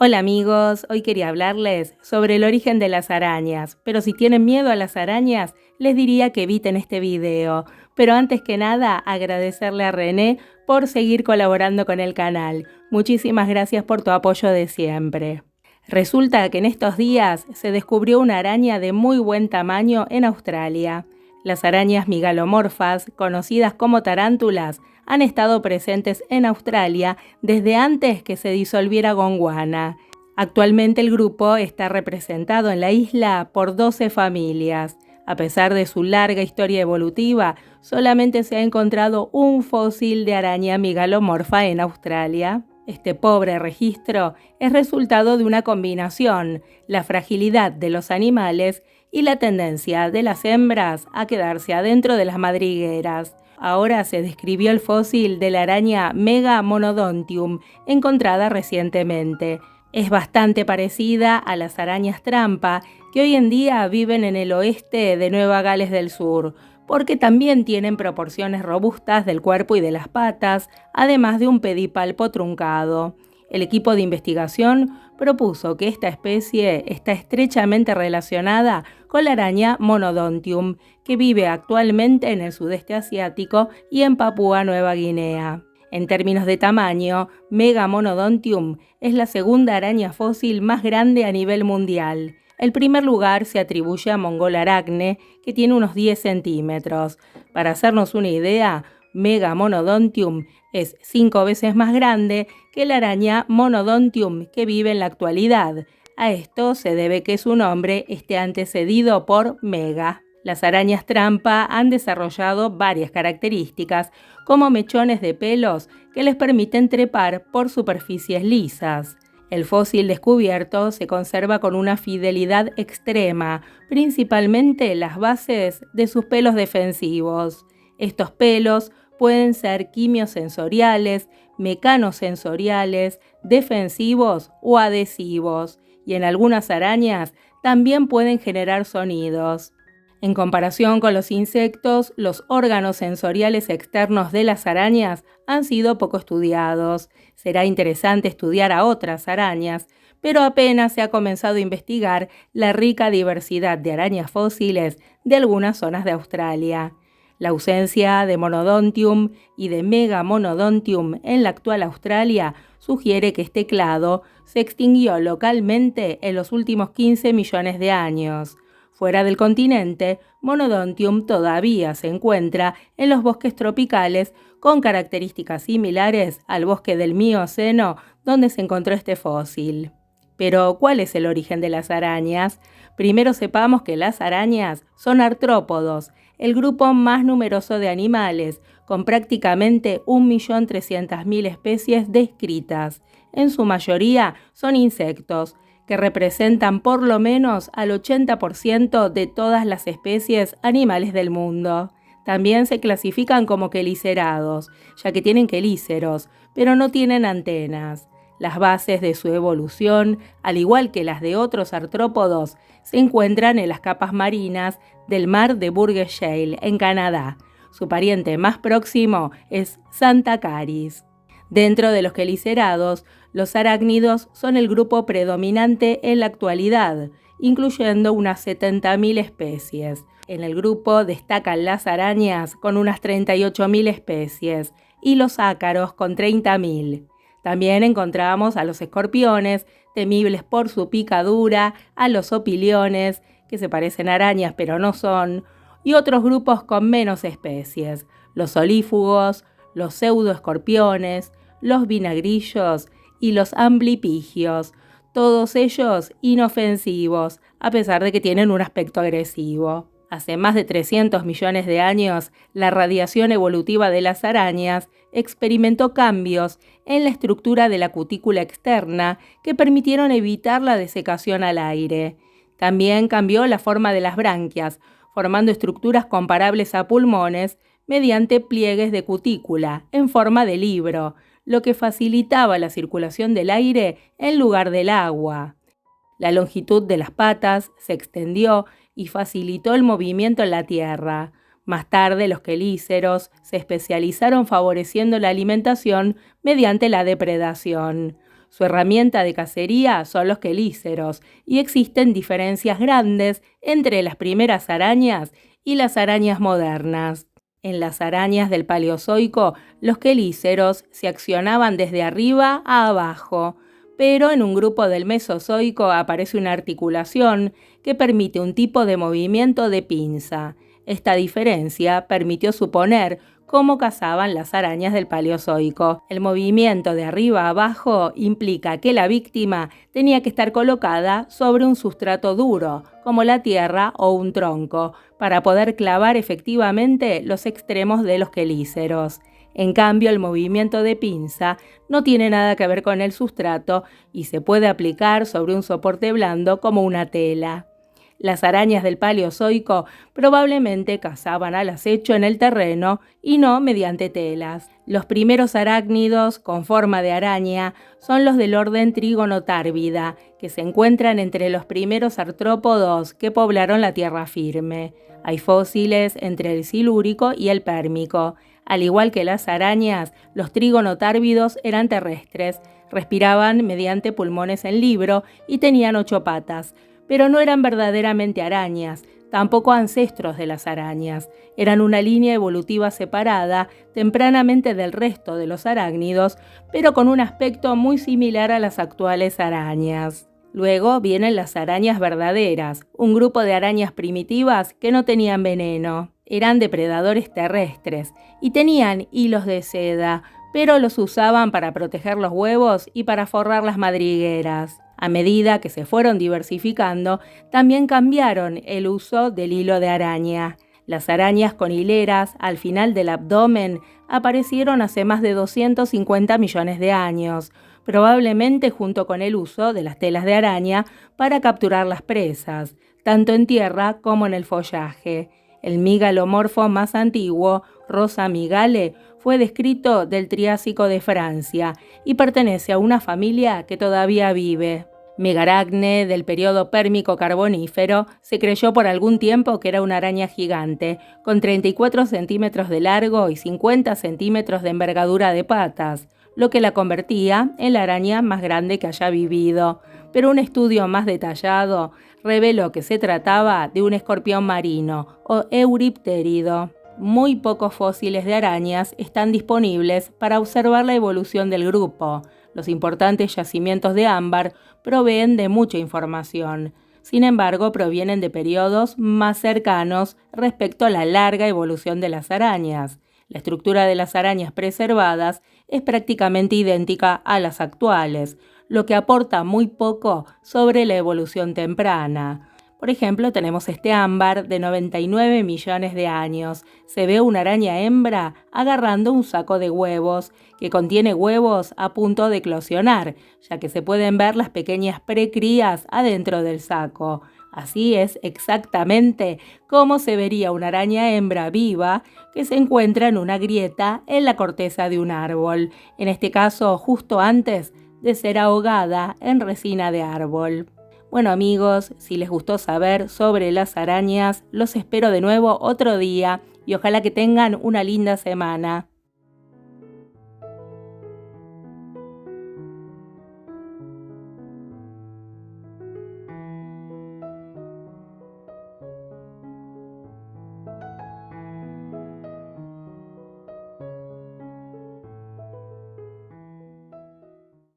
Hola amigos, hoy quería hablarles sobre el origen de las arañas, pero si tienen miedo a las arañas, les diría que eviten este video. Pero antes que nada, agradecerle a René por seguir colaborando con el canal. Muchísimas gracias por tu apoyo de siempre. Resulta que en estos días se descubrió una araña de muy buen tamaño en Australia. Las arañas migalomorfas, conocidas como tarántulas, han estado presentes en Australia desde antes que se disolviera Gondwana. Actualmente el grupo está representado en la isla por 12 familias. A pesar de su larga historia evolutiva, solamente se ha encontrado un fósil de araña migalomorfa en Australia. Este pobre registro es resultado de una combinación, la fragilidad de los animales y la tendencia de las hembras a quedarse adentro de las madrigueras. Ahora se describió el fósil de la araña Megamonodontium, encontrada recientemente. Es bastante parecida a las arañas trampa, que hoy en día viven en el oeste de Nueva Gales del Sur, porque también tienen proporciones robustas del cuerpo y de las patas, además de un pedipalpo truncado. El equipo de investigación propuso que esta especie está estrechamente relacionada con la araña Monodontium, que vive actualmente en el sudeste asiático y en Papúa Nueva Guinea. En términos de tamaño, Megamonodontium es la segunda araña fósil más grande a nivel mundial. El primer lugar se atribuye a Mongolaracne, que tiene unos 10 centímetros. Para hacernos una idea, Megamonodontium es 5 veces más grande que la araña Monodontium que vive en la actualidad. A esto se debe que su nombre esté antecedido por Mega. Las arañas trampa han desarrollado varias características, como mechones de pelos que les permiten trepar por superficies lisas. El fósil descubierto se conserva con una fidelidad extrema, principalmente las bases de sus pelos defensivos. Estos pelos pueden ser quimiosensoriales, mecanosensoriales, defensivos o adhesivos, y en algunas arañas también pueden generar sonidos. En comparación con los insectos, los órganos sensoriales externos de las arañas han sido poco estudiados. Será interesante estudiar a otras arañas, pero apenas se ha comenzado a investigar la rica diversidad de arañas fósiles de algunas zonas de Australia. La ausencia de Monodontium y de Megamonodontium en la actual Australia sugiere que este clado se extinguió localmente en los últimos 15 millones de años. Fuera del continente, Monodontium todavía se encuentra en los bosques tropicales con características similares al bosque del Mioceno donde se encontró este fósil. Pero, ¿cuál es el origen de las arañas? Primero sepamos que las arañas son artrópodos, el grupo más numeroso de animales, con prácticamente 1.300.000 especies descritas. En su mayoría son insectos, que representan por lo menos al 80% de todas las especies animales del mundo. También se clasifican como quelicerados, ya que tienen quelíceros, pero no tienen antenas. Las bases de su evolución, al igual que las de otros artrópodos, se encuentran en las capas marinas del mar de Burgess Shale, en Canadá. Su pariente más próximo es Santa Caris. Dentro de los quelicerados, los arácnidos son el grupo predominante en la actualidad, incluyendo unas 70.000 especies. En el grupo destacan las arañas con unas 38.000 especies y los ácaros con 30.000. También encontramos a los escorpiones, temibles por su picadura, a los opiliones, que se parecen a arañas pero no son, y otros grupos con menos especies, los olífugos, los pseudoescorpiones, los vinagrillos y los amblipigios, todos ellos inofensivos, a pesar de que tienen un aspecto agresivo. Hace más de 300 millones de años, la radiación evolutiva de las arañas experimentó cambios en la estructura de la cutícula externa que permitieron evitar la desecación al aire. También cambió la forma de las branquias, formando estructuras comparables a pulmones mediante pliegues de cutícula en forma de libro, lo que facilitaba la circulación del aire en lugar del agua. La longitud de las patas se extendió y facilitó el movimiento en la tierra. Más tarde, los quelíceros se especializaron favoreciendo la alimentación mediante la depredación. Su herramienta de cacería son los quelíceros y existen diferencias grandes entre las primeras arañas y las arañas modernas. En las arañas del Paleozoico, los quelíceros se accionaban desde arriba a abajo, pero en un grupo del Mesozoico aparece una articulación que permite un tipo de movimiento de pinza. Esta diferencia permitió suponer cómo cazaban las arañas del Paleozoico. El movimiento de arriba a abajo implica que la víctima tenía que estar colocada sobre un sustrato duro, como la tierra o un tronco, para poder clavar efectivamente los extremos de los quelíceros. En cambio, el movimiento de pinza no tiene nada que ver con el sustrato y se puede aplicar sobre un soporte blando como una tela. Las arañas del Paleozoico probablemente cazaban al acecho en el terreno y no mediante telas. Los primeros arácnidos con forma de araña son los del orden Trigonotarbida, que se encuentran entre los primeros artrópodos que poblaron la tierra firme. Hay fósiles entre el Silúrico y el Pérmico. Al igual que las arañas, los trigonotárvidos eran terrestres, respiraban mediante pulmones en libro y tenían 8 patas, pero no eran verdaderamente arañas, tampoco ancestros de las arañas. Eran una línea evolutiva separada tempranamente del resto de los arácnidos, pero con un aspecto muy similar a las actuales arañas. Luego vienen las arañas verdaderas, un grupo de arañas primitivas que no tenían veneno. Eran depredadores terrestres y tenían hilos de seda, pero los usaban para proteger los huevos y para forrar las madrigueras. A medida que se fueron diversificando, también cambiaron el uso del hilo de araña. Las arañas con hileras al final del abdomen aparecieron hace más de 250 millones de años, probablemente junto con el uso de las telas de araña para capturar las presas, tanto en tierra como en el follaje. El migalomorfo más antiguo, Rosa migale, fue descrito del Triásico de Francia y pertenece a una familia que todavía vive. Megaracne, del periodo Pérmico-Carbonífero, se creyó por algún tiempo que era una araña gigante, con 34 centímetros de largo y 50 centímetros de envergadura de patas, lo que la convertía en la araña más grande que haya vivido. Pero un estudio más detallado reveló que se trataba de un escorpión marino o euripterido. Muy pocos fósiles de arañas están disponibles para observar la evolución del grupo. Los importantes yacimientos de ámbar proveen de mucha información. Sin embargo, provienen de periodos más cercanos respecto a la larga evolución de las arañas. La estructura de las arañas preservadas es prácticamente idéntica a las actuales, lo que aporta muy poco sobre la evolución temprana. Por ejemplo, tenemos este ámbar de 99 millones de años. Se ve una araña hembra agarrando un saco de huevos, que contiene huevos a punto de eclosionar, ya que se pueden ver las pequeñas precrías adentro del saco. Así es exactamente como se vería una araña hembra viva que se encuentra en una grieta en la corteza de un árbol, en este caso justo antes de ser ahogada en resina de árbol. Bueno amigos, si les gustó saber sobre las arañas, los espero de nuevo otro día y ojalá que tengan una linda semana.